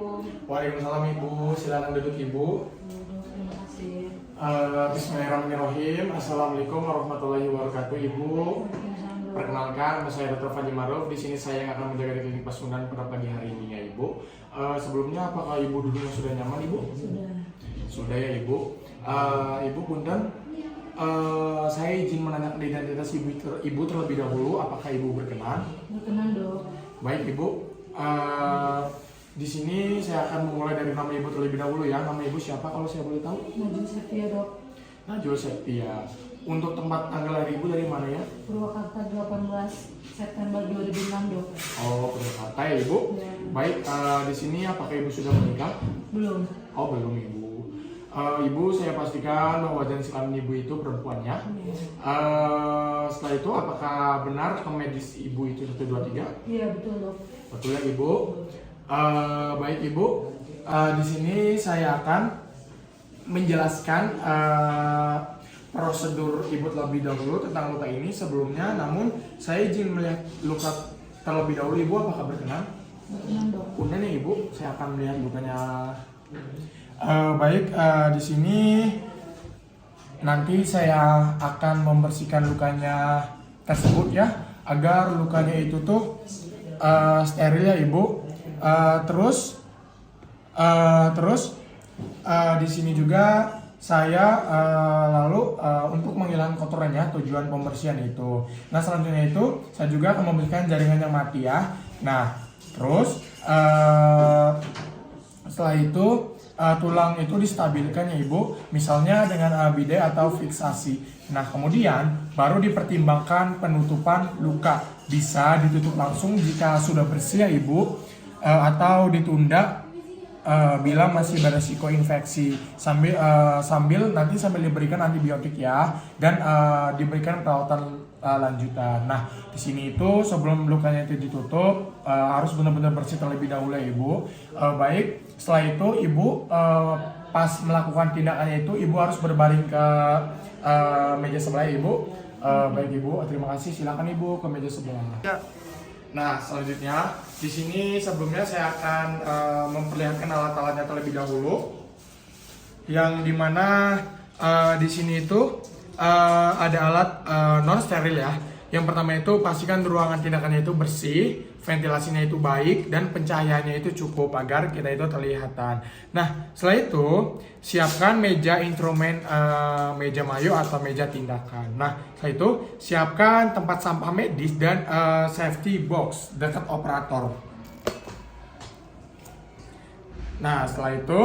Assalamualaikum. Waalaikumsalam Ibu, silakan duduk Ibu. Terima kasih. Bismillahirrahmanirrahim. Assalamualaikum warahmatullahi wabarakatuh Ibu. Perkenalkan, nama saya Dr. Fadli Maruf. Di sini saya yang akan menjaga di klinik Pasundan pada pagi hari ini ya Ibu. Sebelumnya apakah Ibu duduknya sudah nyaman Ibu? Sudah. Sudah ya Ibu. Ibu punten, saya izin menanyakan identitas Ibu terlebih dahulu. Apakah Ibu berkenan? Berkenan dok. Baik Ibu. Di sini saya akan memulai dari nama Ibu terlebih dahulu ya. Nama Ibu siapa kalau saya boleh tahu? Najwa Septia dok. Najwa Septia. Untuk tempat tanggal lahir Ibu dari mana ya? Purwakarta 18 September 2006 dok. Oh, Purwakarta ya Ibu. Ya. Baik, di sini apakah Ibu sudah menikah? Belum. Oh, belum Ibu. Ibu, saya pastikan bahwa jenis kelamin Ibu itu perempuan ya. Ya. Setelah itu apakah benar rekam medis Ibu itu 123? Iya betul dok. Betul ya Ibu. Baik Ibu, di sini saya akan menjelaskan prosedur Ibu terlebih dahulu tentang luka ini sebelumnya. Namun saya izin melihat luka terlebih dahulu Ibu, apakah berkenan? Berkenan dok. Punten ya Ibu, saya akan melihat lukanya. Baik, di sini nanti saya akan membersihkan lukanya tersebut ya, agar lukanya itu tuh steril ya Ibu. Terus di sini juga saya lalu untuk menghilangkan kotorannya, tujuan pembersihan itu. Nah selanjutnya itu saya juga akan membersihkan jaringan yang mati ya. Nah terus setelah itu tulang itu distabilkan ya Ibu, misalnya dengan bidet atau fiksasi. Nah kemudian baru dipertimbangkan penutupan luka, bisa ditutup langsung jika sudah bersih ya Ibu, atau ditunda bila masih beresiko infeksi, sambil diberikan antibiotik ya, dan diberikan perawatan lanjutan. Nah di sini itu sebelum lukanya itu ditutup harus benar-benar bersih terlebih dahulu ya Ibu. Baik, setelah itu Ibu pas melakukan tindakannya itu Ibu harus berbaring ke meja sebelah ya, Ibu. Baik Ibu, terima kasih. Silakan Ibu ke meja sebelah. Nah selanjutnya di sini sebelumnya saya akan memperlihatkan alat-alatnya terlebih dahulu, yang dimana di sini itu ada alat non steril ya. Yang pertama itu pastikan ruangan tindakannya itu bersih, ventilasinya itu baik, dan pencahayaannya itu cukup agar kita itu terlihatan. Nah setelah itu siapkan meja instrumen, meja mayo atau meja tindakan. Nah setelah itu siapkan tempat sampah medis dan safety box dekat operator. Nah setelah itu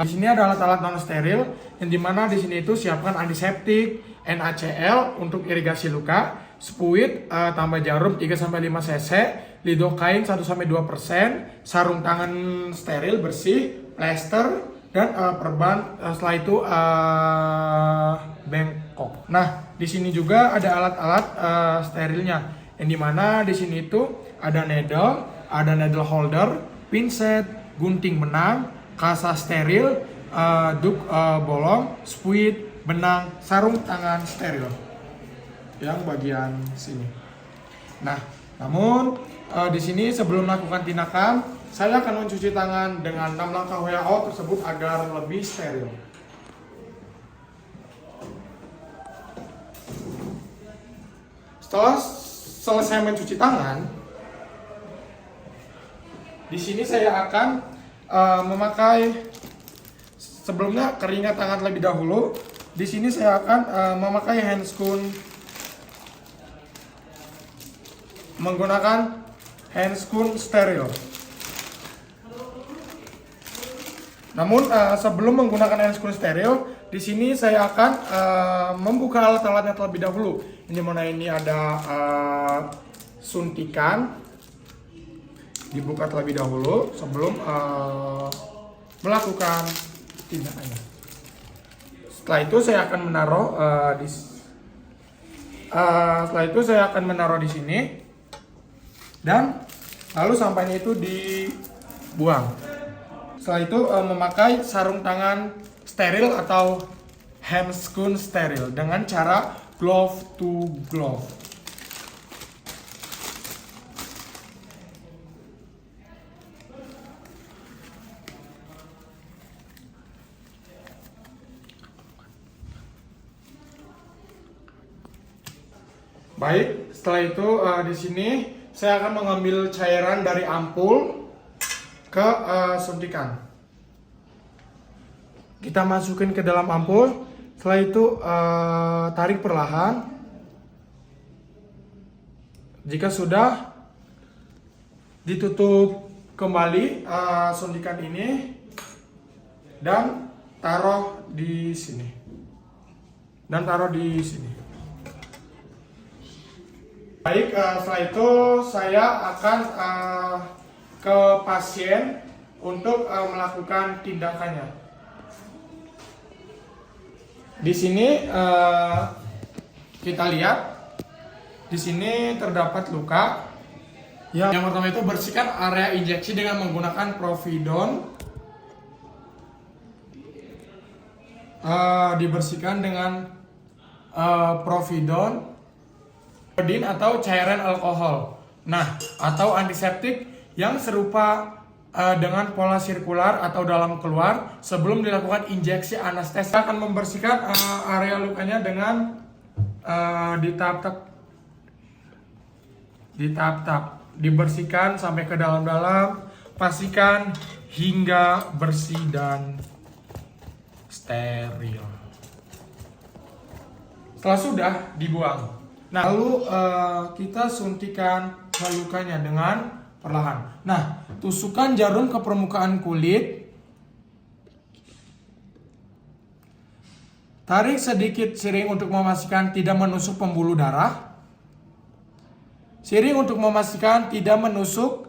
di sini ada alat-alat non steril, yang dimana di sini itu siapkan antiseptik, NaCl untuk irigasi luka, spuit tambah jarum 3-5 cc, lidokain 1-2%, sarung tangan steril bersih, plester, dan perban. Setelah itu bengkok. Nah di sini juga ada alat-alat sterilnya, yang dimana di sini itu ada needle holder, pinset, gunting benang, kasa steril, duk bolong, spuit, benang, sarung tangan steril yang bagian sini. Nah, namun di sini sebelum melakukan tindakan, saya akan mencuci tangan dengan 6 langkah WHO tersebut agar lebih steril. Setelah selesai mencuci tangan, di sini saya akan memakai, sebelumnya keringat tangan lebih dahulu. Di sini saya akan memakai handscoon, menggunakan handscoon steril. Namun sebelum menggunakan handscoon steril, di sini saya akan membuka alat-alatnya terlebih dahulu. Ini mana ini ada suntikan, dibuka terlebih dahulu sebelum melakukan tindakannya. Setelah itu saya akan menaruh di sini, dan lalu sampahnya itu dibuang. Setelah itu memakai sarung tangan steril atau handscoon steril dengan cara glove to glove. Baik, setelah itu di sini saya akan mengambil cairan dari ampul ke suntikan. Kita masukin ke dalam ampul. Setelah itu tarik perlahan. Jika sudah, ditutup kembali suntikan ini dan taruh di sini. Baik, setelah itu saya akan ke pasien untuk melakukan tindakannya. Di sini kita lihat, di sini terdapat luka. Yang pertama itu bersihkan area injeksi dengan menggunakan Providon. Dibersihkan dengan Providon atau cairan alkohol. Nah, atau antiseptik yang serupa dengan pola sirkular atau dalam keluar sebelum dilakukan injeksi anestesi. Akan membersihkan area lukanya dengan ditap-tap, dibersihkan sampai ke dalam-dalam, pastikan hingga bersih dan steril. Setelah sudah, dibuang. Nah, lalu kita suntikan ke lukanya dengan perlahan. Nah, tusukkan jarum ke permukaan kulit. Tarik sedikit siring untuk memastikan tidak menusuk pembuluh darah. Siring untuk memastikan tidak menusuk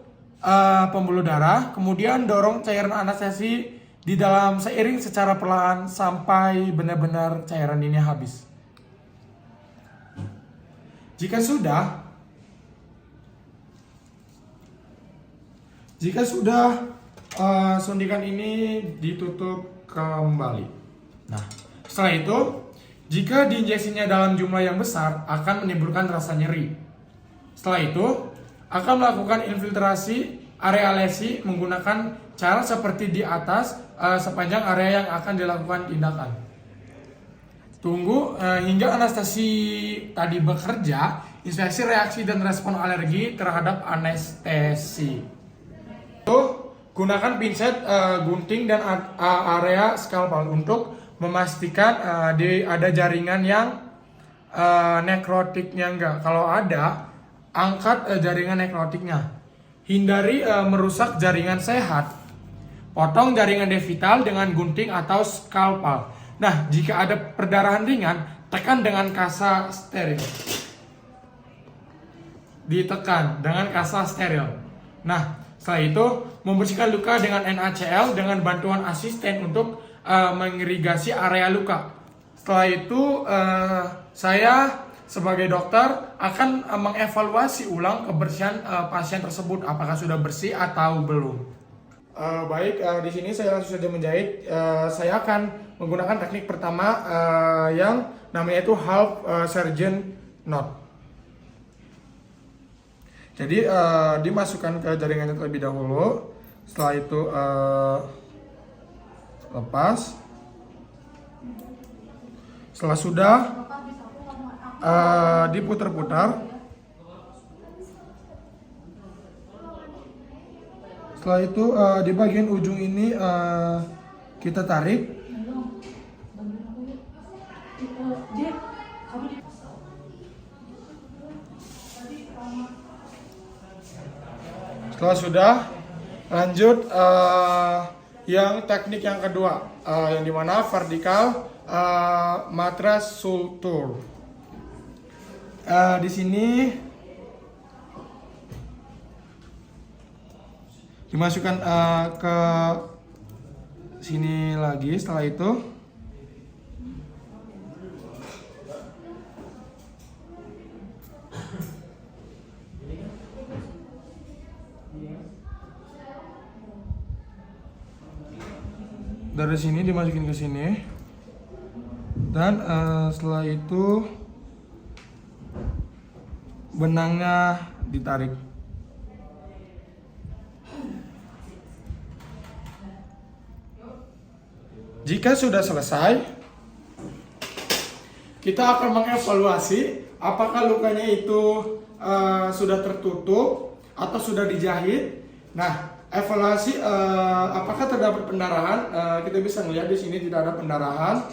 pembuluh darah. Kemudian dorong cairan anestesi di dalam seiring secara perlahan sampai benar-benar cairan ini habis. Jika sudah suntikan ini ditutup kembali. Nah, setelah itu, jika diinjeksinya dalam jumlah yang besar akan menimbulkan rasa nyeri. Setelah itu, akan melakukan infiltrasi area lesi menggunakan cara seperti di atas sepanjang area yang akan dilakukan tindakan. Tunggu hingga anestesi tadi bekerja, inspeksi reaksi dan respon alergi terhadap anestesi. Gunakan pinset, gunting dan area skalpel untuk memastikan ada jaringan yang nekrotiknya enggak. Kalau ada, angkat jaringan nekrotiknya. Hindari merusak jaringan sehat. Potong jaringan devital dengan gunting atau skalpel. Nah, jika ada perdarahan ringan, tekan dengan kasa steril. Ditekan dengan kasa steril. Nah, setelah itu membersihkan luka dengan NaCl dengan bantuan asisten untuk mengirigasi area luka. Setelah itu saya sebagai dokter akan mengevaluasi ulang kebersihan pasien tersebut, apakah sudah bersih atau belum. Baik, di sini saya langsung saja menjahit. Saya akan menggunakan teknik pertama yang namanya itu half surgeon knot. Jadi dimasukkan ke jaringannya terlebih dahulu. Setelah itu lepas. Setelah sudah diputar-putar. Setelah itu di bagian ujung ini kita tarik. Setelah sudah, lanjut yang teknik yang kedua, yang dimana vertikal mattress suture. Di sini dimasukkan ke sini lagi. Setelah itu dari sini dimasukin ke sini dan setelah itu benangnya ditarik. Jika sudah selesai, kita akan mengevaluasi apakah lukanya itu sudah tertutup atau sudah dijahit. Nah, evaluasi apakah terdapat pendarahan. Kita bisa melihat di sini tidak ada pendarahan.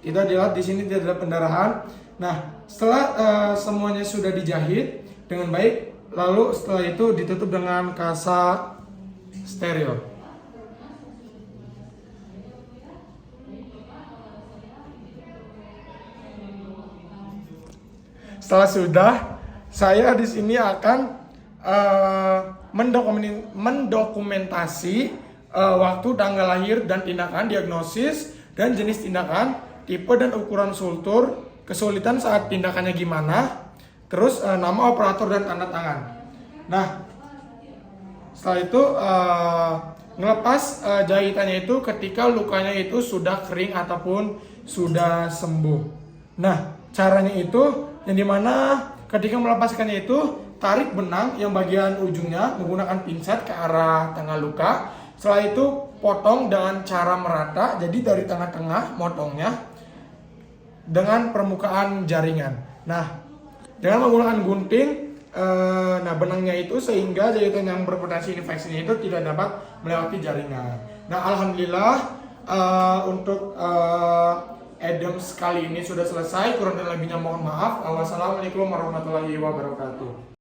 Kita lihat di sini tidak ada pendarahan. Nah, setelah semuanya sudah dijahit dengan baik, lalu setelah itu ditutup dengan kasa steril. Setelah sudah, saya di sini akan mendokumentasi waktu, tanggal lahir, dan tindakan, diagnosis dan jenis tindakan, tipe dan ukuran sultur, kesulitan saat tindakannya gimana, terus nama operator dan tanda tangan. Nah, setelah itu ngelepas jahitannya itu ketika lukanya itu sudah kering ataupun sudah sembuh. Nah, caranya itu yang dimana ketika melepaskannya itu tarik benang yang bagian ujungnya menggunakan pinset ke arah tengah luka. Setelah itu potong dengan cara merata, jadi dari tengah-tengah motongnya dengan permukaan jaringan. Nah, dengan menggunakan gunting, benangnya itu sehingga jahitan yang berpotensi infeksinya itu tidak dapat melewati jaringan. Nah, alhamdulillah untuk Adams kali ini sudah selesai. Kurang dan lebihnya mohon maaf. Wassalamualaikum warahmatullahi wabarakatuh.